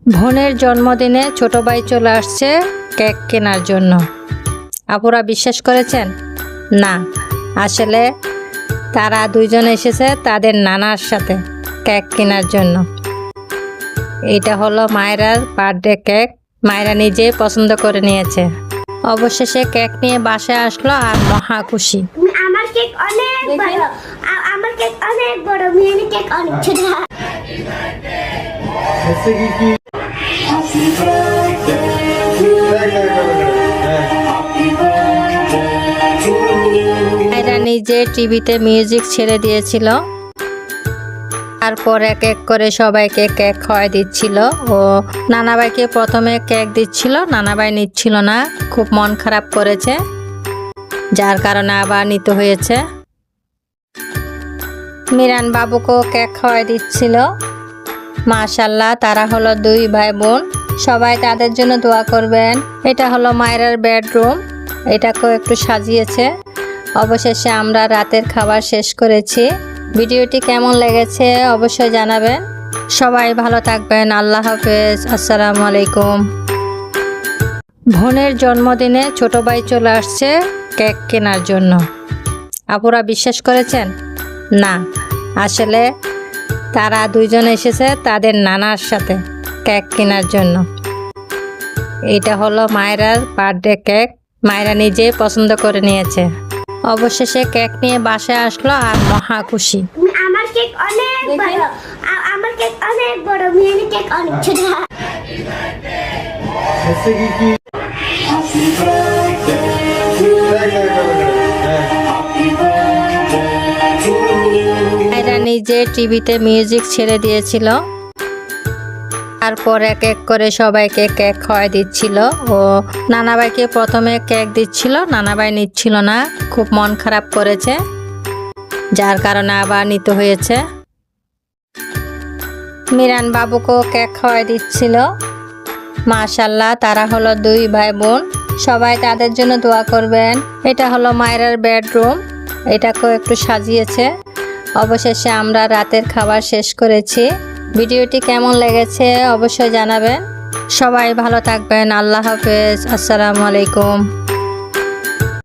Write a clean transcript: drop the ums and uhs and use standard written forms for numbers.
বোনের জন্মদিনে ছোট ভাই চলে আসছে কেক কেনার জন্য। আপুরা বিশ্বাস করেছেন? না, আসলে তারা দুইজন এসেছে তাদের নানার সাথে কেক কেনার জন্য। এটা হলো মায়েরার বার্থডে কেক। মায়েরা নিজে পছন্দ করে নিয়েছে। অবশেষে কেক নিয়ে বাসায় আসলো আর মহা খুশি। আমার কেক অনেক বড়, আমার কেক অনেক বড়, মিনি কেক অনেক ছোট। মায়েরা নিজে টিভিতে মিউজিক ছেড়ে দিয়েছিল। তারপর এক এক করে সবাইকে কেক খাওয়াই দিচ্ছিল। ও নানাভাইকে প্রথমে কেক দিচ্ছিল, নানাভাই নিচ্ছিল না, খুব মন খারাপ করেছে, যার কারণে আবার নিতে হয়েছে। মিরান বাবুকেও কেক খাওয়াই দিচ্ছিল। মাশাআল্লাহ, তারা হলো দুই ভাই বোন। সবাই তাদের জন্য দোয়া করবেন। এটা হলো মায়েরার বেডরুম, এটাকেও একটু সাজিয়েছে। অবশেষে আমরা রাতের খাবার শেষ করেছি। ভিডিওটি কেমন লেগেছে অবশ্যই জানাবেন। সবাই ভালো থাকবেন। আল্লাহ হাফেজ। আসসালামু আলাইকুম। বোনের জন্মদিনে ছোট ভাই চলে আসছে কেক কেনার জন্য। আপুরা বিশ্বাস করেছেন? না, আসলে তারা দুইজন এসেছে তাদের নানার সাথে কেক কেনার জন্য। এটা হলো মায়েরার বার্থডে কেক। মায়েরা নিজে পছন্দ করে নিয়েছে। অবশেষে কেক নিয়ে বাসায় আসলো আর মহা খুশি। আমার কেক অনেক বড়, আমার কেক অনেক বড়, মিনি কেক অনেক ছোট। মায়েরা নিজে টিভিতে মিউজিক ছেড়ে দিয়েছিল। তারপর এক এক করে সবাইকে কেক খাওয়াই দিচ্ছিল। ও নানাভাইকে প্রথমে কেক দিচ্ছিল, নানাভাই নিচ্ছিল না, খুব মন খারাপ করেছে, যার কারণে আবার নিতে হয়েছে। মিরান বাবুকেও কেক খাওয়াই দিচ্ছিল। মাশাআল্লাহ, তারা হলো দুই ভাই বোন। সবাই তাদের জন্য দোয়া করবেন। এটা হলো মায়েরার বেডরুম, এটাকেও একটু সাজিয়েছে। অবশেষে আমরা রাতের খাবার শেষ করেছি। ভিডিওটি কেমন লেগেছে অবশ্যই জানাবেন। সবাই ভালো থাকবেন। আল্লাহ হাফেজ। আসসালামু আলাইকুম।